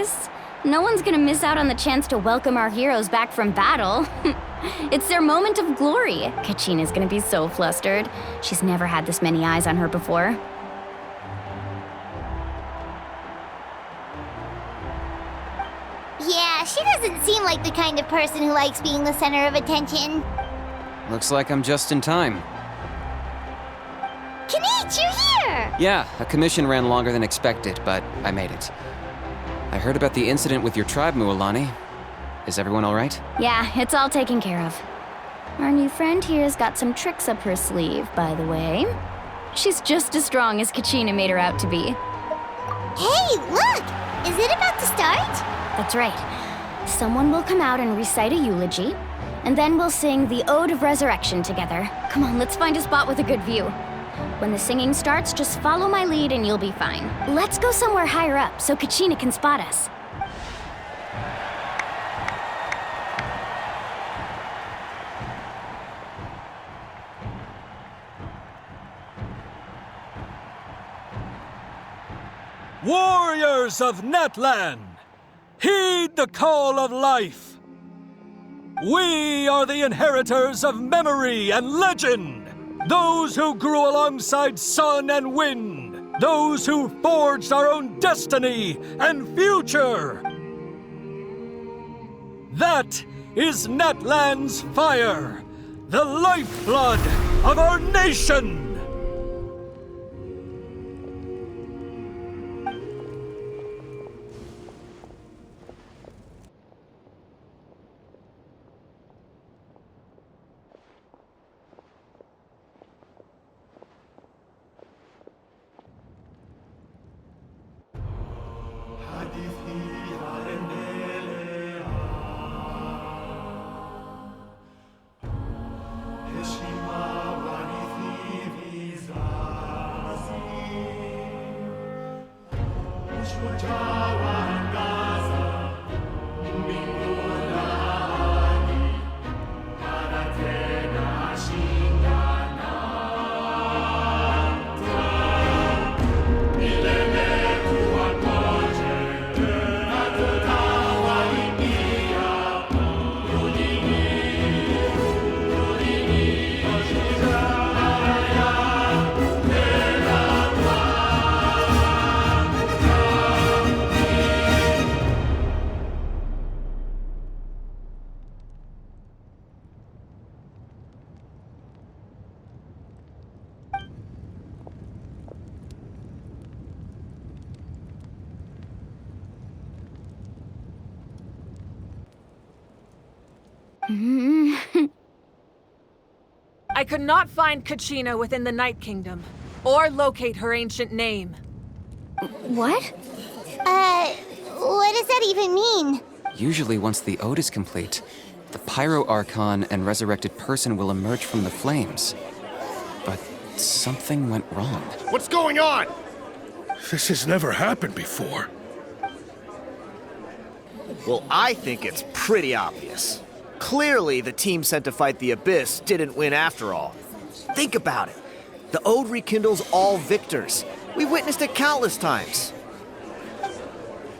course. No one's gonna miss out on the chance to welcome our heroes back from battle. It's their moment of glory. Kachina's gonna be so flustered. She's never had this many eyes on her before. Yeah, she doesn't seem like the kind of person who likes being the center of attention. Looks like I'm just in time. Kanich, you're here! Yeah, a commission ran longer than expected, but I made it. I heard about the incident with your tribe, Mualani. Is everyone all right? Yeah, it's all taken care of. Our new friend here's got some tricks up her sleeve, by the way. She's just as strong as Kachina made her out to be. Hey, look! Is it about to start? That's right. Someone will come out and recite a eulogy, and then we'll sing the Ode of Resurrection together. Come on, let's find a spot with a good view. When the singing starts, just follow my lead and you'll be fine. Let's go somewhere higher up so Kachina can spot us. Warriors of Natlan, heed the call of life. We are the inheritors of memory and legend. Those who grew alongside sun and wind. Those who forged our own destiny and future. That is Natlan's fire, the lifeblood of our nation. I could not find Kachina within the Night Kingdom, or locate her ancient name. What? What does that even mean? Usually once the ode is complete, the Pyro Archon and resurrected person will emerge from the flames. But something went wrong. What's going on? This has never happened before. Well, I think it's pretty obvious. Clearly, the team sent to fight the Abyss didn't win after all. Think about it. The Ode rekindles all victors. We've witnessed it countless times.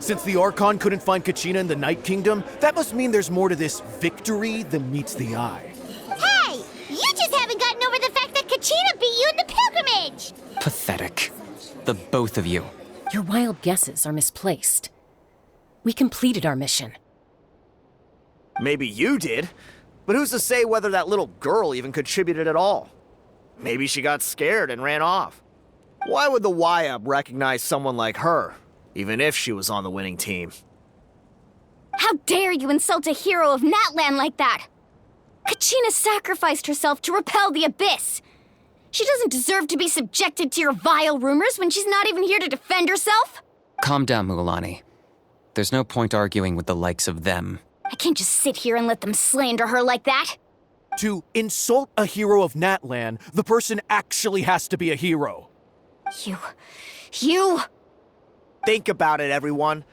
Since the Archon couldn't find Kachina in the Night Kingdom, that must mean there's more to this victory than meets the eye. Hey! You just haven't gotten over the fact that Kachina beat you in the pilgrimage! Pathetic. The both of you. Your wild guesses are misplaced. We completed our mission. Maybe you did, but who's to say whether that little girl even contributed at all? Maybe she got scared and ran off. Why would the YUB recognize someone like her, even if she was on the winning team? How dare you insult a hero of Natlan like that? Kachina sacrificed herself to repel the Abyss. She doesn't deserve to be subjected to your vile rumors when she's not even here to defend herself. Calm down, Mualani. There's no point arguing with the likes of them. I can't just sit here and let them slander her like that. To insult a hero of Natlan, the person actually has to be a hero. You... Think about it, everyone.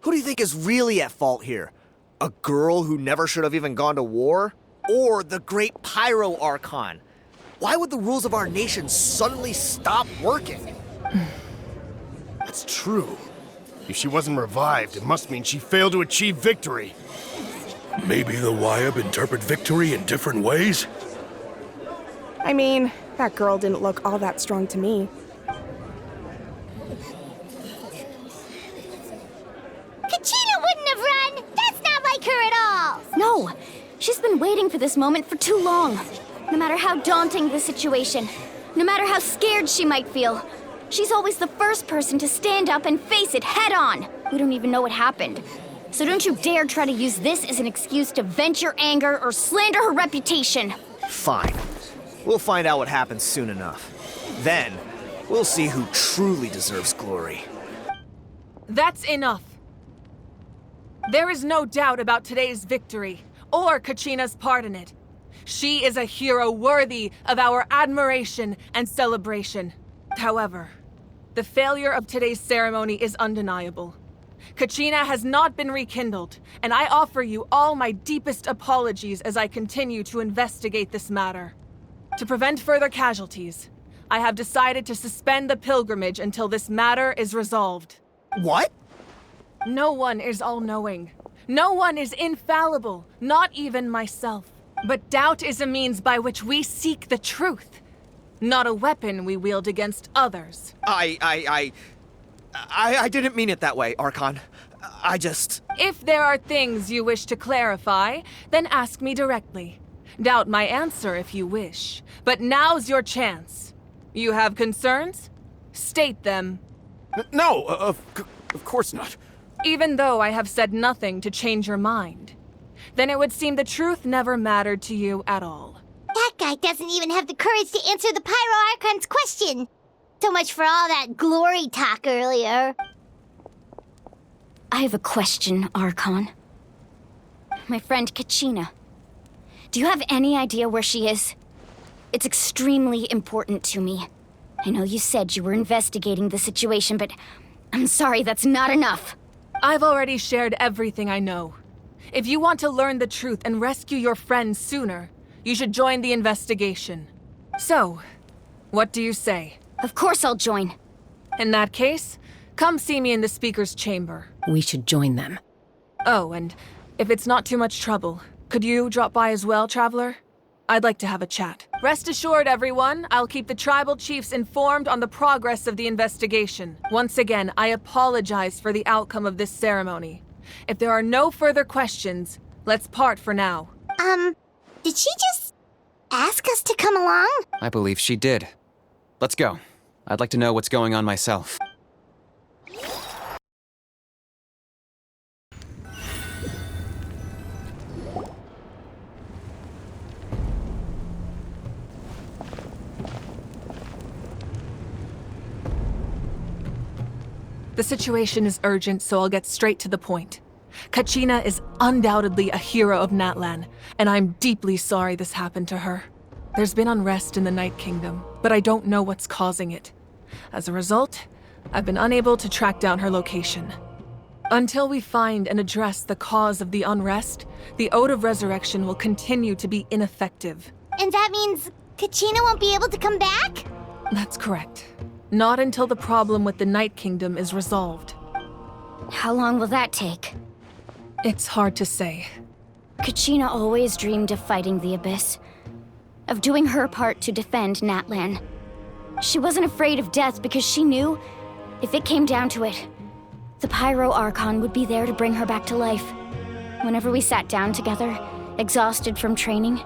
Who do you think is really at fault here? A girl who never should have even gone to war? Or the great Pyro Archon? Why would the rules of our nation suddenly stop working? That's true. If she wasn't revived, it must mean she failed to achieve victory. Maybe the Wyab interpret victory in different ways? I mean, that girl didn't look all that strong to me. Kachina wouldn't have run! That's not like her at all! No, she's been waiting for this moment for too long. No matter how daunting the situation, no matter how scared she might feel, she's always the first person to stand up and face it head on. We don't even know what happened. So don't you dare try to use this as an excuse to vent your anger or slander her reputation. Fine. We'll find out what happens soon enough. Then, we'll see who truly deserves glory. That's enough. There is no doubt about today's victory, or Kachina's part in it. She is a hero worthy of our admiration and celebration. However, the failure of today's ceremony is undeniable. Kachina has not been rekindled, and I offer you all my deepest apologies as I continue to investigate this matter. To prevent further casualties, I have decided to suspend the pilgrimage until this matter is resolved. What? No one is all-knowing. No one is infallible, not even myself. But doubt is a means by which we seek the truth, not a weapon we wield against others. I didn't mean it that way, Archon. I just... If there are things you wish to clarify, then ask me directly. Doubt my answer if you wish. But now's your chance. You have concerns? State them. No, of course not. Even though I have said nothing to change your mind, then it would seem the truth never mattered to you at all. That guy doesn't even have the courage to answer the Pyro Archon's question. So much for all that glory talk earlier. I have a question, Archon. My friend Kachina. Do you have any idea where she is? It's extremely important to me. I know you said you were investigating the situation, but I'm sorry, that's not enough. I've already shared everything I know. If you want to learn the truth and rescue your friend sooner, you should join the investigation. So, what do you say? Of course I'll join. In that case, come see me in the speaker's chamber. We should join them. Oh, and if it's not too much trouble, could you drop by as well, Traveler? I'd like to have a chat. Rest assured, everyone, I'll keep the tribal chiefs informed on the progress of the investigation. Once again, I apologize for the outcome of this ceremony. If there are no further questions, let's part for now. Did she just ask us to come along? I believe she did. Let's go. I'd like to know what's going on myself. The situation is urgent, so I'll get straight to the point. Kachina is undoubtedly a hero of Natlan, and I'm deeply sorry this happened to her. There's been unrest in the Night Kingdom, but I don't know what's causing it. As a result, I've been unable to track down her location. Until we find and address the cause of the unrest, the Ode of Resurrection will continue to be ineffective. And that means Kachina won't be able to come back? That's correct. Not until the problem with the Night Kingdom is resolved. How long will that take? It's hard to say. Kachina always dreamed of fighting the Abyss, of doing her part to defend Natlan. She wasn't afraid of death because she knew, if it came down to it, the Pyro Archon would be there to bring her back to life. Whenever we sat down together, exhausted from training,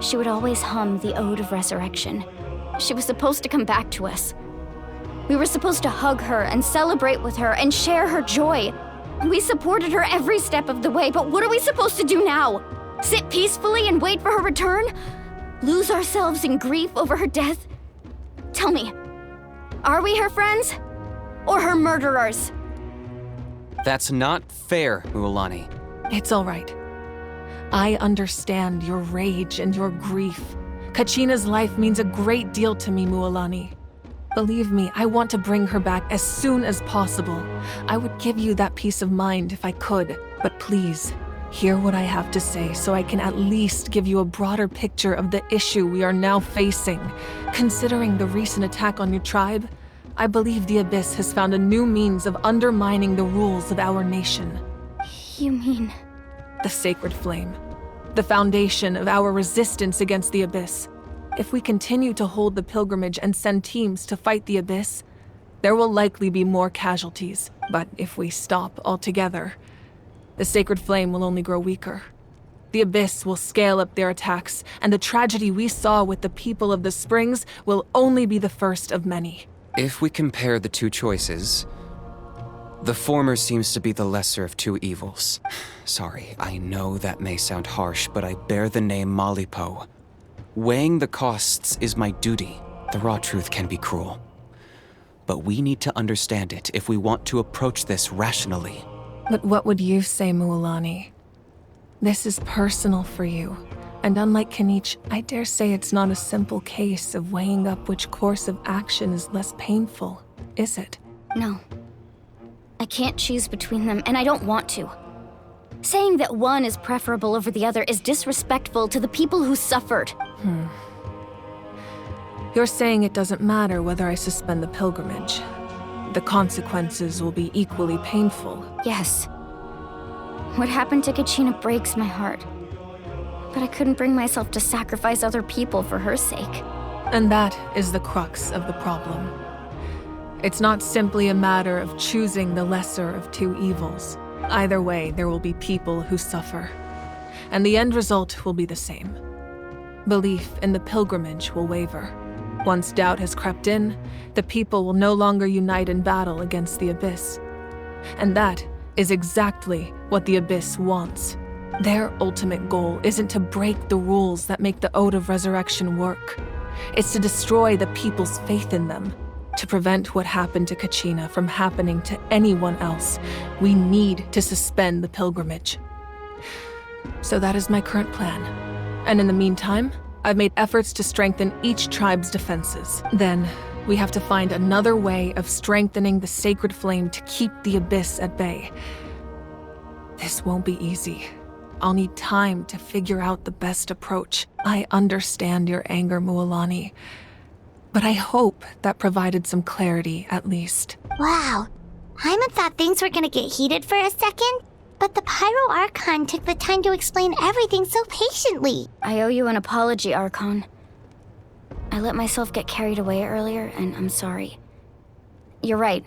she would always hum the Ode of Resurrection. She was supposed to come back to us. We were supposed to hug her and celebrate with her and share her joy. We supported her every step of the way, but what are we supposed to do now? Sit peacefully and wait for her return? Lose ourselves in grief over her death? Tell me, are we her friends? Or her murderers? That's not fair, Mualani. It's all right. I understand your rage and your grief. Kachina's life means a great deal to me, Mualani. Believe me, I want to bring her back as soon as possible. I would give you that peace of mind if I could. But please, hear what I have to say so I can at least give you a broader picture of the issue we are now facing. Considering the recent attack on your tribe, I believe the Abyss has found a new means of undermining the rules of our nation. You mean... The Sacred Flame. The foundation of our resistance against the Abyss. If we continue to hold the pilgrimage and send teams to fight the Abyss, there will likely be more casualties. But if we stop altogether, the Sacred Flame will only grow weaker. The Abyss will scale up their attacks, and the tragedy we saw with the people of the Springs will only be the first of many. If we compare the two choices, the former seems to be the lesser of two evils. Sorry, I know that may sound harsh, but I bear the name Malipo. Weighing the costs is my duty. The raw truth can be cruel. But we need to understand it if we want to approach this rationally. But what would you say, Mualani? This is personal for you. And unlike Kanich, I dare say it's not a simple case of weighing up which course of action is less painful, is it? No. I can't choose between them, and I don't want to. Saying that one is preferable over the other is disrespectful to the people who suffered. You're saying it doesn't matter whether I suspend the pilgrimage. The consequences will be equally painful. Yes. What happened to Kachina breaks my heart. But I couldn't bring myself to sacrifice other people for her sake. And that is the crux of the problem. It's not simply a matter of choosing the lesser of two evils. Either way, there will be people who suffer. And the end result will be the same. Belief in the pilgrimage will waver. Once doubt has crept in, the people will no longer unite in battle against the Abyss. And that is exactly what the Abyss wants. Their ultimate goal isn't to break the rules that make the Ode of Resurrection work. It's to destroy the people's faith in them. To prevent what happened to Kachina from happening to anyone else, we need to suspend the pilgrimage. So that is my current plan. And in the meantime, I've made efforts to strengthen each tribe's defenses. Then, we have to find another way of strengthening the Sacred Flame to keep the Abyss at bay. This won't be easy. I'll need time to figure out the best approach. I understand your anger, Mualani, but I hope that provided some clarity, at least. Wow. Hyman thought things were gonna get heated for a second, but the Pyro Archon took the time to explain everything so patiently. I owe you an apology, Archon. I let myself get carried away earlier, and I'm sorry. You're right.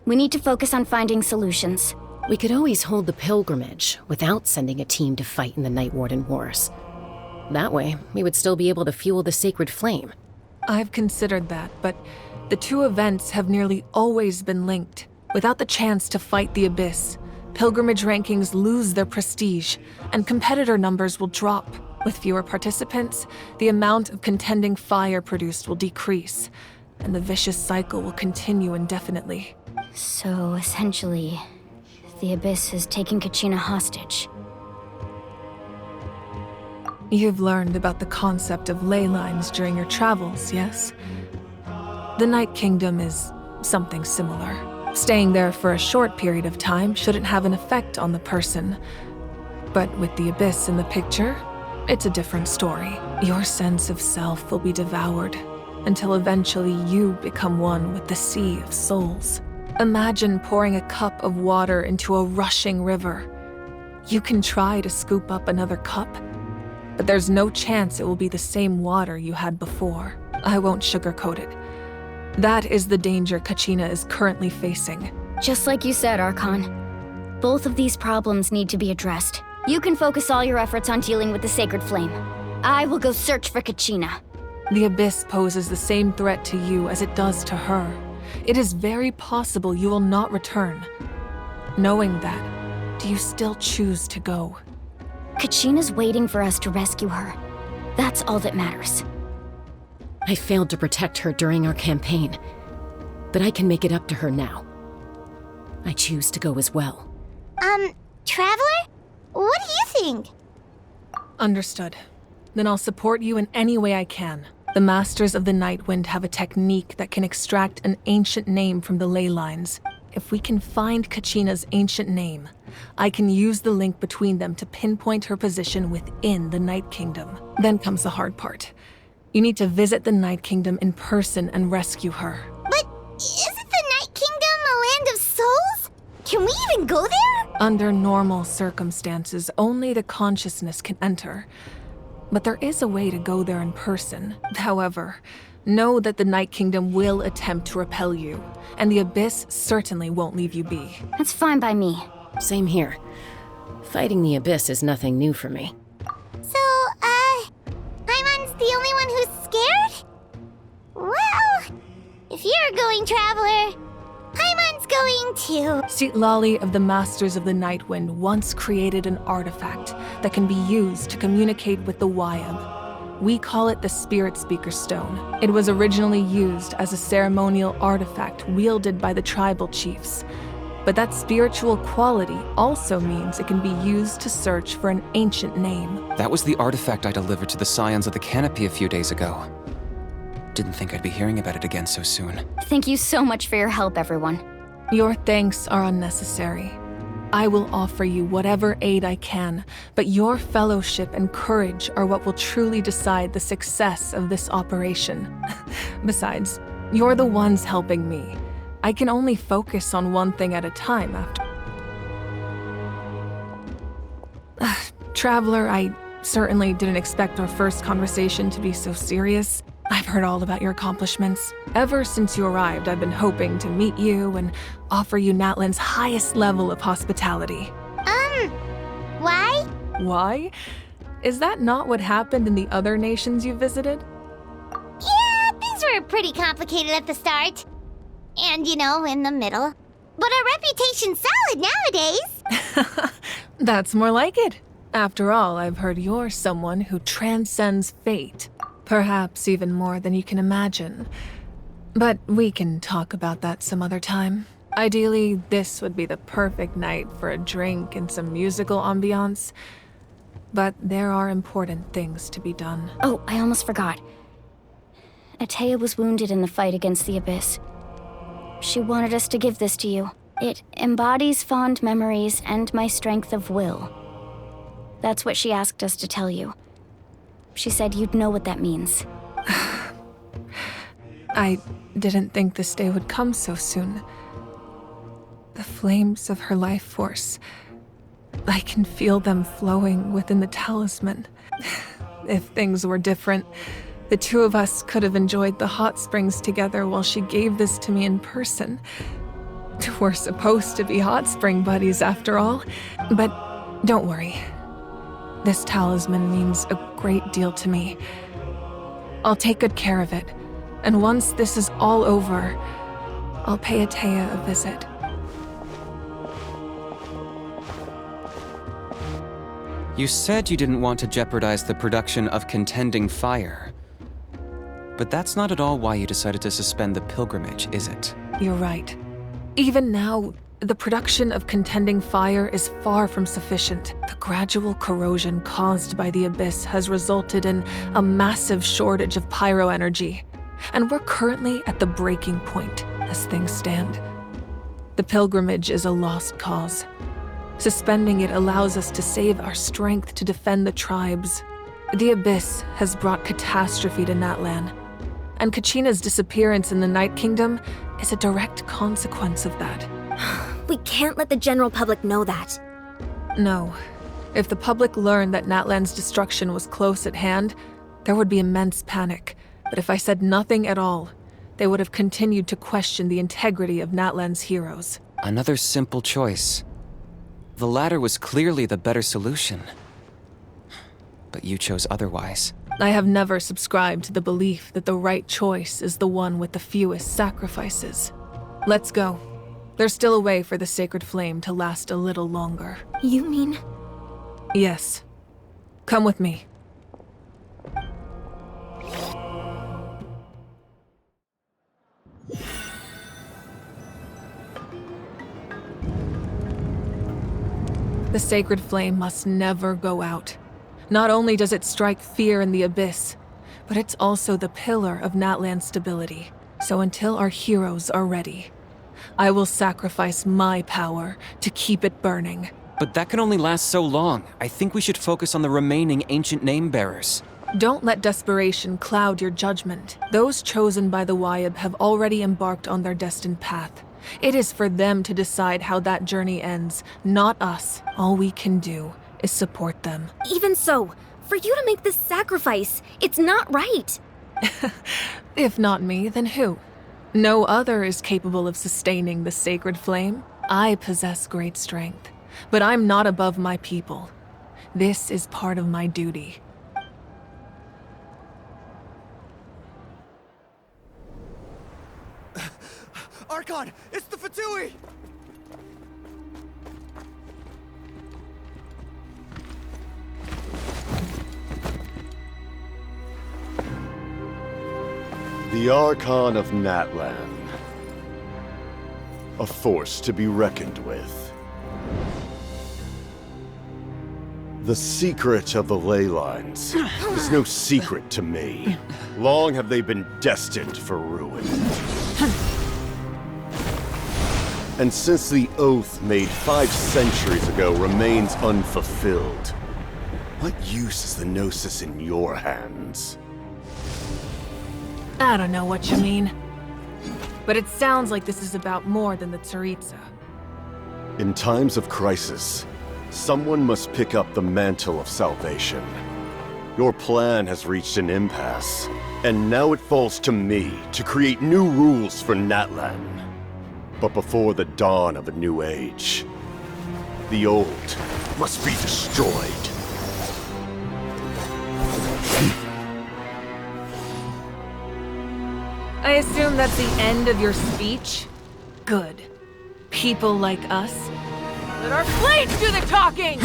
We need to focus on finding solutions. We could always hold the pilgrimage without sending a team to fight in the Night Warden Wars. That way, we would still be able to fuel the Sacred Flame. I've considered that, but the two events have nearly always been linked. Without the chance to fight the Abyss, pilgrimage rankings lose their prestige, and competitor numbers will drop. With fewer participants, the amount of contending fire produced will decrease, and the vicious cycle will continue indefinitely. So, essentially, the Abyss has taken Kachina hostage. You've learned about the concept of ley lines during your travels, yes? The Night Kingdom is something similar. Staying there for a short period of time shouldn't have an effect on the person. But with the Abyss in the picture, it's a different story. Your sense of self will be devoured, until eventually you become one with the sea of souls. Imagine pouring a cup of water into a rushing river. You can try to scoop up another cup, but there's no chance it will be the same water you had before. I won't sugarcoat it. That is the danger Kachina is currently facing. Just like you said, Archon. Both of these problems need to be addressed. You can focus all your efforts on dealing with the Sacred Flame. I will go search for Kachina. The Abyss poses the same threat to you as it does to her. It is very possible you will not return. Knowing that, do you still choose to go? Kachina's waiting for us to rescue her. That's all that matters. I failed to protect her during our campaign, but I can make it up to her now. I choose to go as well. Traveler? What do you think? Understood. Then I'll support you in any way I can. The Masters of the Nightwind have a technique that can extract an ancient name from the ley lines. If we can find Kachina's ancient name, I can use the link between them to pinpoint her position within the Night Kingdom. Then comes the hard part. You need to visit the Night Kingdom in person and rescue her. But Isn't the Night Kingdom a land of souls? Can we even go there? Under normal circumstances, only the consciousness can enter. But there is a way to go there in person. However, know that the Night Kingdom will attempt to repel you, and the Abyss certainly won't leave you be. That's fine by me. Same here. Fighting the Abyss is nothing new for me. So, Paimon's the only one who's scared? Well, if you're going, Traveler, Paimon's going too. Citlali of the Masters of the Nightwind once created an artifact that can be used to communicate with the Wyab. We call it the Spirit Speaker Stone. It was originally used as a ceremonial artifact wielded by the tribal chiefs. But that spiritual quality also means it can be used to search for an ancient name. That was the artifact I delivered to the Scions of the Canopy a few days ago. Didn't think I'd be hearing about it again so soon. Thank you so much for your help, everyone. Your thanks are unnecessary. I will offer you whatever aid I can, but your fellowship and courage are what will truly decide the success of this operation. Besides, you're the ones helping me. I can only focus on one thing at a time after. Traveler, I certainly didn't expect our first conversation to be so serious. I've heard all about your accomplishments. Ever since you arrived, I've been hoping to meet you and offer you Natlan's highest level of hospitality. Why? Why? Is that not what happened in the other nations you visited? Yeah, things were pretty complicated at the start. And, in the middle. But our reputation's solid nowadays. That's more like it. After all, I've heard you're someone who transcends fate. Perhaps even more than you can imagine. But we can talk about that some other time. Ideally, this would be the perfect night for a drink and some musical ambiance. But there are important things to be done. Oh, I almost forgot. Atea was wounded in the fight against the Abyss. She wanted us to give this to you. It embodies fond memories and my strength of will. That's what she asked us to tell you. She said you'd know what that means. I didn't think this day would come so soon. The flames of her life force. I can feel them flowing within the talisman. If things were different, the two of us could have enjoyed the hot springs together while she gave this to me in person. We're supposed to be hot spring buddies after all. But don't worry. This talisman means a great deal to me. I'll take good care of it. And once this is all over, I'll pay Atea a visit. You said you didn't want to jeopardize the production of Contending Fire. But that's not at all why you decided to suspend the pilgrimage, is it? You're right. Even now, the production of Contending Fire is far from sufficient. The gradual corrosion caused by the Abyss has resulted in a massive shortage of pyro energy. And we're currently at the breaking point, as things stand. The pilgrimage is a lost cause. Suspending it allows us to save our strength to defend the tribes. The Abyss has brought catastrophe to Natlan, and Kachina's disappearance in the Night Kingdom is a direct consequence of that. We can't let the general public know that. No. If the public learned that Natlan's destruction was close at hand, there would be immense panic. But if I said nothing at all, they would have continued to question the integrity of Natlan's heroes. Another simple choice. The latter was clearly the better solution. But you chose otherwise. I have never subscribed to the belief that the right choice is the one with the fewest sacrifices. Let's go. There's still a way for the sacred flame to last a little longer. You mean? Yes. Come with me. The sacred flame must never go out. Not only does it strike fear in the Abyss, but it's also the pillar of Natlan's stability. So until our heroes are ready, I will sacrifice my power to keep it burning. But that can only last so long. I think we should focus on the remaining ancient name bearers. Don't let desperation cloud your judgment. Those chosen by the Wyab have already embarked on their destined path. It is for them to decide how that journey ends, not us. All we can do is support them. Even so, for you to make this sacrifice, it's not right. If not me, then who? No other is capable of sustaining the sacred flame. I possess great strength, but I'm not above my people. This is part of my duty. Archon, it's the Fatui! The Archon of Natlan. A force to be reckoned with. The secret of the ley lines is no secret to me. Long have they been destined for ruin. And since the oath made 5 centuries ago remains unfulfilled, what use is the Gnosis in your hands? I don't know what you mean. But it sounds like this is about more than the Tsaritsa. In times of crisis, someone must pick up the mantle of salvation. Your plan has reached an impasse, and now it falls to me to create new rules for Natlan. But before the dawn of a new age, the old must be destroyed. I assume that's the end of your speech? Good. People like us. Let our blades do the talking!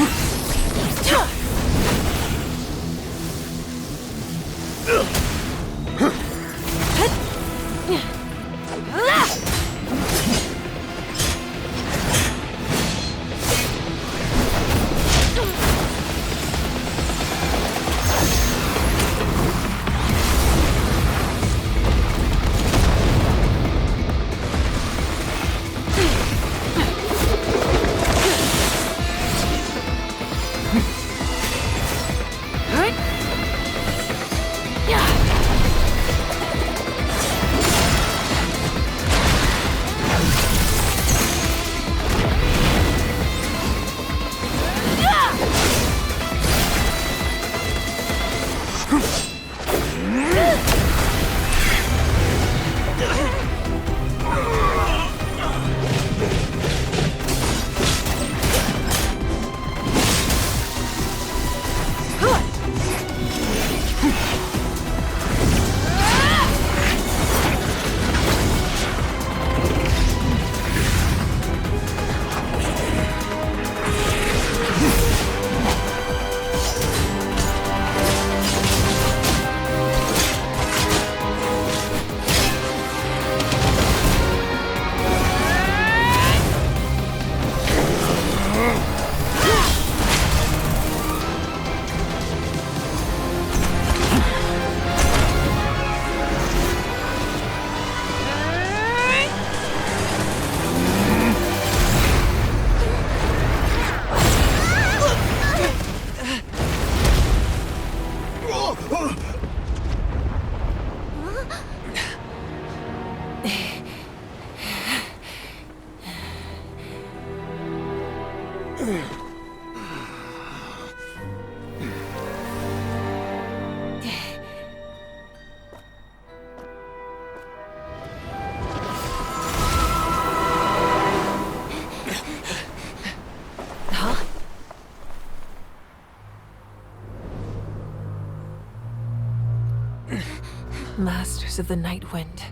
Masters of the Night Wind.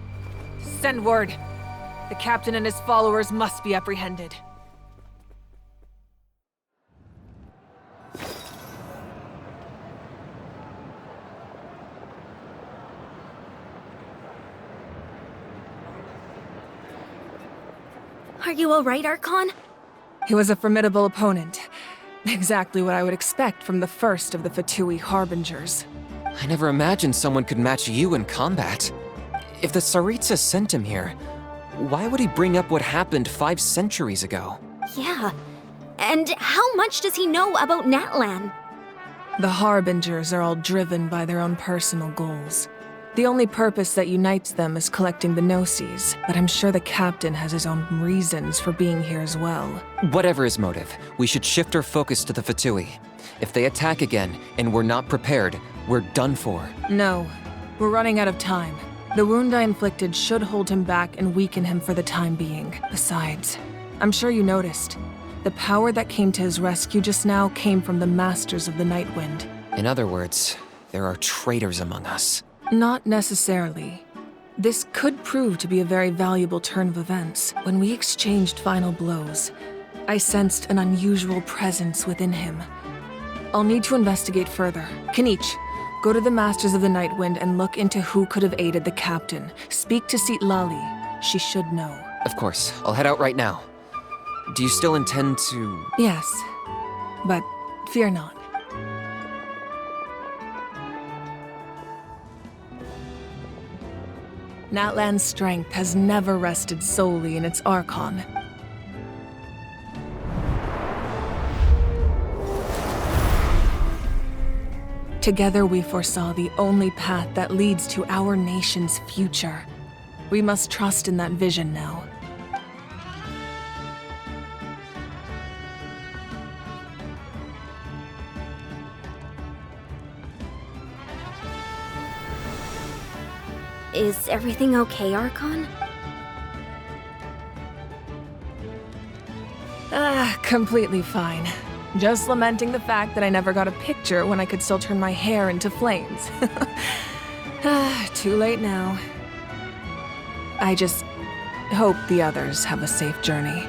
Send word. The captain and his followers must be apprehended. Are you alright, Archon? He was a formidable opponent. Exactly what I would expect from the first of the Fatui Harbingers. I never imagined someone could match you in combat. If the Tsaritsa sent him here, why would he bring up what happened 5 centuries ago? Yeah. And how much does he know about Natlan? The Harbingers are all driven by their own personal goals. The only purpose that unites them is collecting the Gnosis, but I'm sure the captain has his own reasons for being here as well. Whatever his motive, we should shift our focus to the Fatui. If they attack again and we're not prepared, we're done for. No, we're running out of time. The wound I inflicted should hold him back and weaken him for the time being. Besides, I'm sure you noticed, the power that came to his rescue just now came from the Masters of the Night Wind. In other words, there are traitors among us. Not necessarily. This could prove to be a very valuable turn of events. When we exchanged final blows, I sensed an unusual presence within him. I'll need to investigate further. Kanich, go to the Masters of the Night Wind and look into who could have aided the captain. Speak to Seat Lali. She should know. Of course, I'll head out right now. Do you still intend to... Yes, but fear not. Natlan's strength has never rested solely in its Archon. Together we foresaw the only path that leads to our nation's future. We must trust in that vision now. Is everything okay, Archon? Completely fine. Just lamenting the fact that I never got a picture when I could still turn my hair into flames. Too late now. I just hope the others have a safe journey.